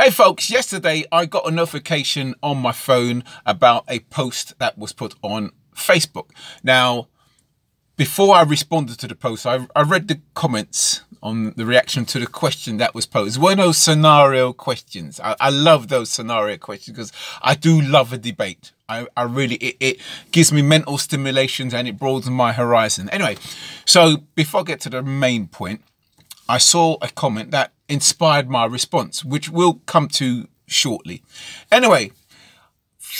Hey folks, yesterday I got a notification on my phone about a post that was put on Facebook. Now, before I responded to the post, I read the comments on the reaction to the question that was posed. One of those scenario questions. I love those scenario questions because I do love a debate. I really, it gives me mental stimulations and it broadens my horizon. Anyway, so before I get to the main point, I saw a comment that inspired my response, which we'll come to shortly. Anyway,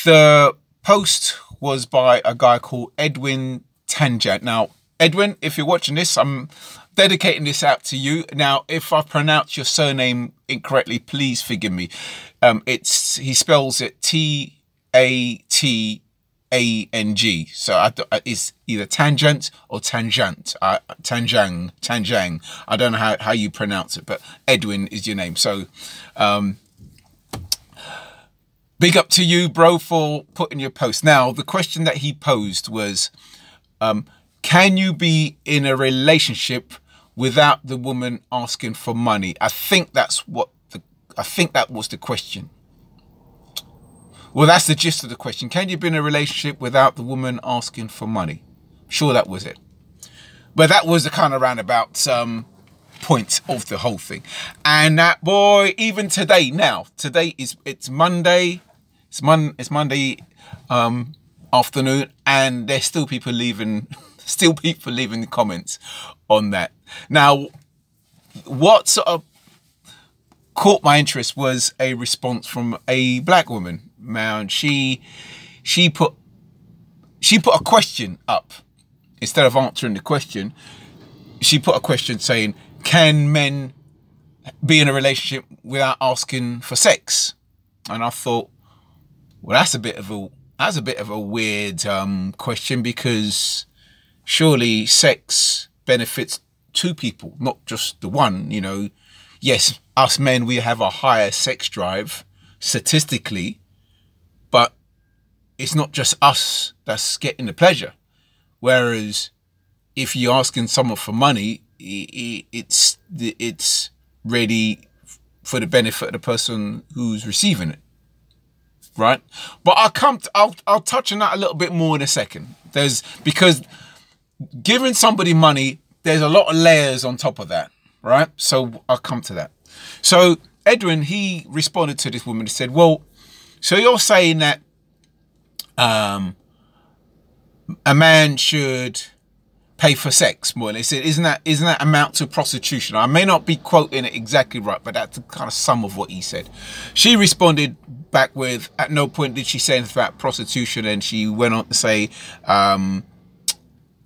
the post was by a guy called Edwin. Now, Edwin, if you're watching this, I'm dedicating this out to you. Now, if I pronounce your surname incorrectly, please forgive me. He spells it T-A-T-A-N-G. So it's either tangent or tangent. Tanjang. I don't know how you pronounce it, but Edwin is your name. So, big up to you, bro, for putting your post. Now, the question that he posed was, can you be in a relationship without the woman asking for money? I think that was the question. Well, that's the gist of the question. Can you be in a relationship without the woman asking for money? Sure, that was it. But that was the kind of roundabout point of the whole thing. And that boy, even today, it's Monday. It's Monday afternoon, and there's still people leaving the comments on that. Now, what sort of caught my interest was a response from a black woman. Man, she put a question up. Instead of answering the question, she put a question saying, can men be in a relationship without asking for sex? And I thought, well, that's a bit of a weird question, because surely sex benefits two people, not just the one. You know, yes, us men, we have a higher sex drive statistically, but it's not just us that's getting the pleasure. Whereas if you're asking someone for money, it's really for the benefit of the person who's receiving it. Right, but I'll touch on that a little bit more in a second. Because giving somebody money, there's a lot of layers on top of that, right? So I'll come to that. So Edwin, he responded to this woman and said, well, so you're saying that a man should pay for sex more? They said, isn't that amount to prostitution? I may not be quoting it exactly right, but that's the kind of sum of what he said. She responded back with, at no point did she say anything about prostitution, and she went on to say,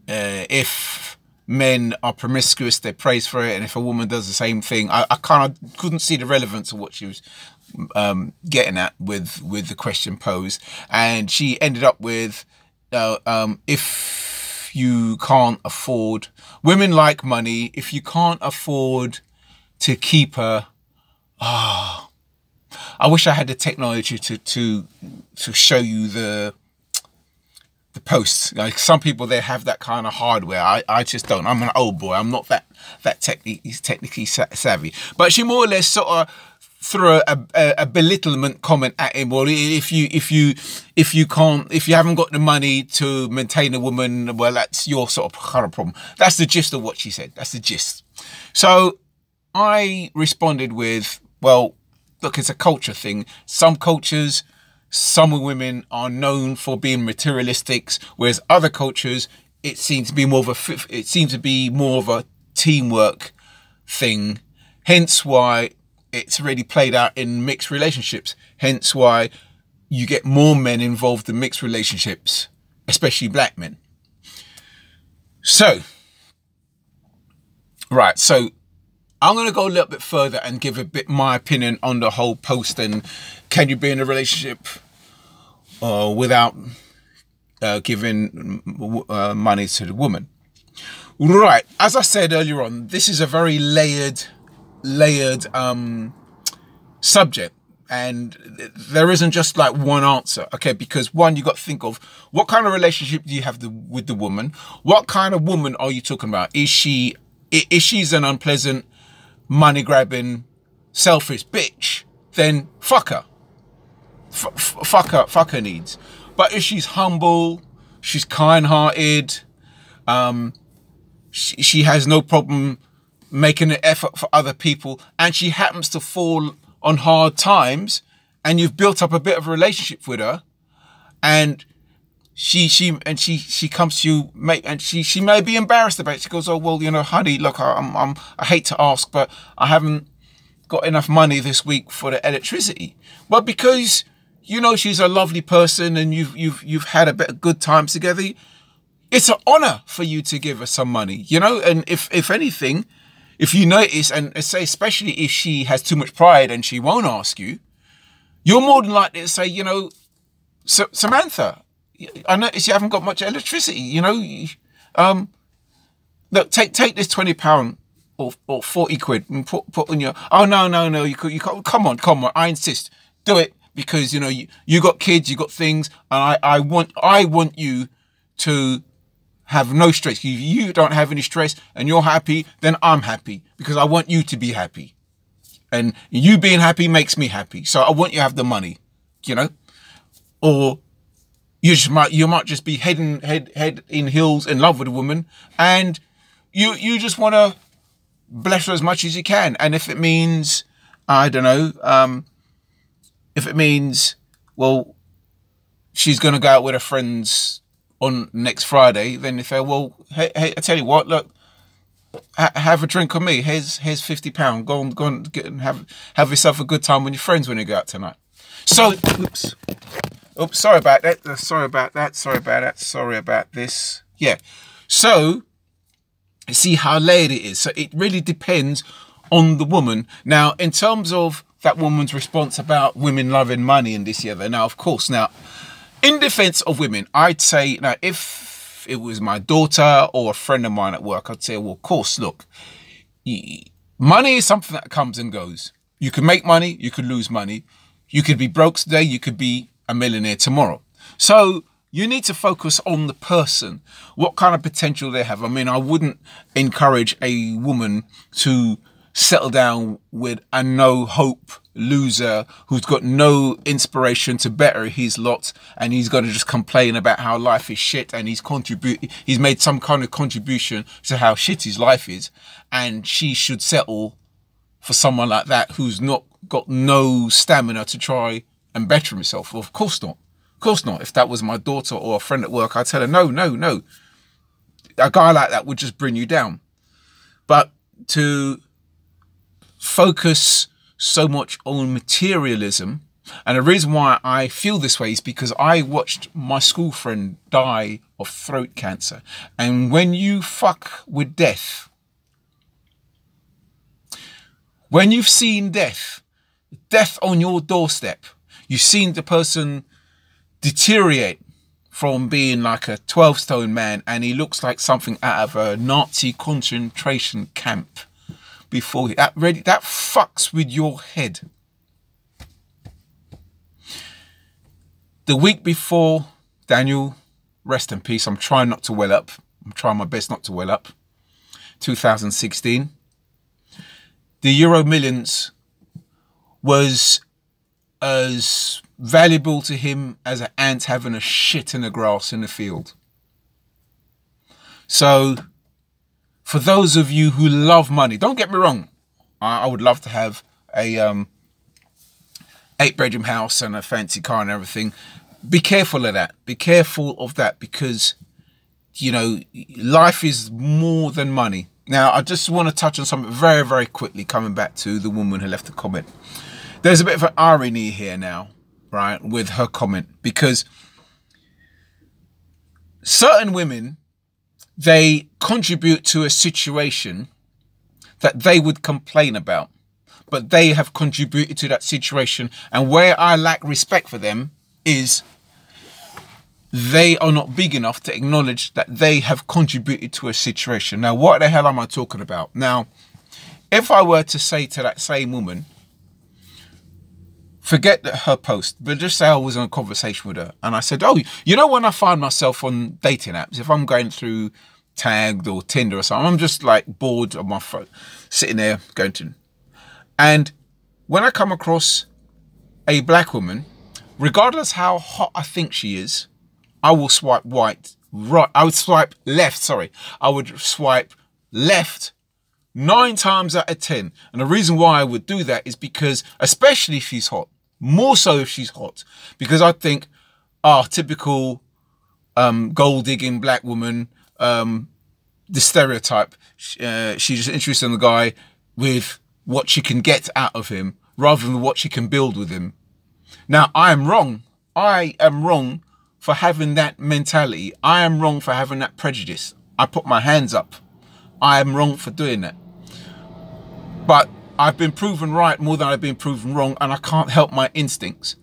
if men are promiscuous, they're praised for it, and if a woman does the same thing, I kind of couldn't see the relevance of what she was getting at with the question posed. And she ended up with, if you can't afford, women like money, if you can't afford to keep her, I wish I had the technology to show you the posts. Like some people, they have that kind of hardware. I just don't. I'm an old boy. I'm not that technically savvy. But she more or less sort of threw a belittlement comment at him. Well, if you haven't got the money to maintain a woman, well, that's your sort of kind of problem. That's the gist of what she said. That's the gist. So I responded with, well, look, it's a culture thing. Some cultures, some women are known for being materialistic, whereas other cultures, it seems to be more of a teamwork thing. Hence why it's really played out in mixed relationships. Hence why you get more men involved in mixed relationships, especially black men. So, right, so I'm going to go a little bit further and give a bit my opinion on the whole post and can you be in a relationship without giving money to the woman. Right, as I said earlier on, this is a very layered subject, and there isn't just like one answer, okay? Because one, you got to think of what kind of relationship do you have with the woman? What kind of woman are you talking about? Is she's an unpleasant, money grabbing, selfish bitch? then fuck her. Fuck her needs. But if she's humble, she's kind-hearted, she has no problem making an effort for other people, and she happens to fall on hard times, and you've built up a bit of a relationship with her, and she comes to you, mate, and she may be embarrassed about it. She goes, oh, well, you know, honey, look, I hate to ask, but I haven't got enough money this week for the electricity. But because you know she's a lovely person and you've had a bit of good times together, it's an honor for you to give her some money, you know. And if anything, if you notice, and say especially if she has too much pride and she won't ask you, you're more than likely to say, you know, Samantha, I notice you haven't got much electricity, you know. Look, take this £20 or 40 quid and put on your, oh no, you can't, come on, I insist, do it, because you know you got kids, you got things, and I want you to have no stress. If you don't have any stress and you're happy, then I'm happy, because I want you to be happy, and you being happy makes me happy. So I want you to have the money, you know. Or you might just be head in heels in love with a woman, and you just want to bless her as much as you can. And if it means, I don't know, if it means, well, she's going to go out with her friends on next Friday, then you say, well, hey, I tell you what, look, have a drink with me. Here's £50. Go and get and have yourself a good time with your friends when you go out tonight. So, oops, sorry about that. Sorry about this. Yeah. So, you see how layered it is. So it really depends on the woman. Now, in terms of that woman's response about women loving money and this, the other. Now, of course, now, in defense of women, I'd say, now, if it was my daughter or a friend of mine at work, I'd say, well, of course, look, money is something that comes and goes. You can make money, you could lose money. You could be broke today, you could be a millionaire tomorrow. So you need to focus on the person, what kind of potential they have. I mean, I wouldn't encourage a woman to settle down with a no hope loser who's got no inspiration to better his lot, and he's going to just complain about how life is shit, and he's made some kind of contribution to how shit his life is, and she should settle for someone like that who's not got no stamina to try and better himself. Well, of course not. Of course not. If that was my daughter or a friend at work, I'd tell her, no. A guy like that would just bring you down. But to focus so much on materialism, and the reason why I feel this way is because I watched my school friend die of throat cancer. And when you fuck with death, when you've seen death on your doorstep, you've seen the person deteriorate from being like a 12-stone man, and he looks like something out of a Nazi concentration camp before that fucks with your head. The week before Daniel, rest in peace, I'm trying not to well up. I'm trying my best not to well up. 2016. The Euro Millions was as valuable to him as an ant having a shit in the grass in the field. So, for those of you who love money, don't get me wrong, I would love to have a 8-bedroom house and a fancy car and everything. Be careful of that. Be careful of that, because, you know, life is more than money. Now, I just want to touch on something very, very quickly, coming back to the woman who left the comment. There's a bit of an irony here now, right, with her comment, because certain women, they contribute to a situation that they would complain about, but they have contributed to that situation. And where I lack respect for them is they are not big enough to acknowledge that they have contributed to a situation. Now, what the hell am I talking about? Now, if I were to say to that same woman, forget her post, but just say I was in a conversation with her, and I said, oh, you know, when I find myself on dating apps, if I'm going through Tagged or Tinder or something, I'm just like bored on my phone, sitting there going to, and when I come across a black woman, regardless how hot I think she is, I will swipe right. I would swipe left, sorry. I would swipe left 9 times out of 10. And the reason why I would do that is because, especially if she's hot, more so if she's hot, because I think, typical gold digging black woman, the stereotype, she's just interested in the guy with what she can get out of him rather than what she can build with him. Now, I am wrong. I am wrong for having that mentality. I am wrong for having that prejudice. I put my hands up. I am wrong for doing that. But I've been proven right more than I've been proven wrong, and I can't help my instincts.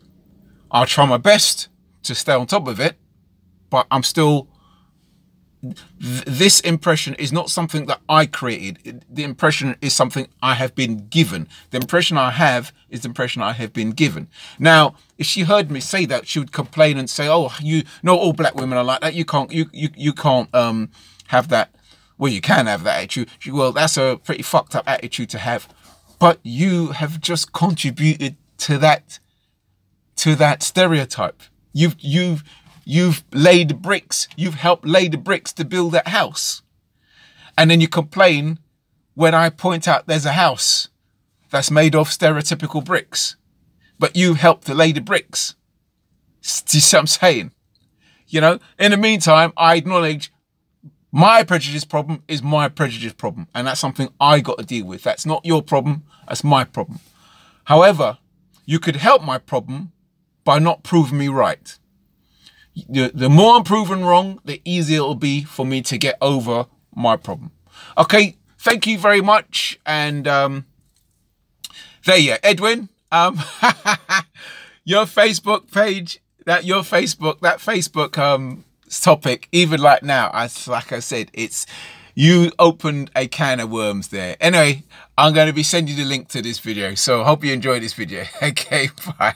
I'll try my best to stay on top of it, but I'm still... This impression is not something that I created. The impression is something I have been given. The impression I have is the impression I have been given. Now, if she heard me say that, she would complain and say, "Oh, you know, all black women are like that. You can't have that. Well, you can have that attitude. Well, that's a pretty fucked up attitude to have." But you have just contributed to that stereotype. You've laid the bricks. You've helped lay the bricks to build that house. And then you complain when I point out there's a house that's made of stereotypical bricks. But you helped to lay the bricks. Do you see what I'm saying? You know, in the meantime, I acknowledge my prejudice problem is my prejudice problem. And that's something I got to deal with. That's not your problem. That's my problem. However, you could help my problem by not proving me right. The more I'm proven wrong, the easier it'll be for me to get over my problem. Okay, thank you very much. And there you are, Edwin. Your Facebook page, that Facebook topic, even like now, like I said, you opened a can of worms there. Anyway, I'm going to be sending you the link to this video. So I hope you enjoyed this video. Okay, bye.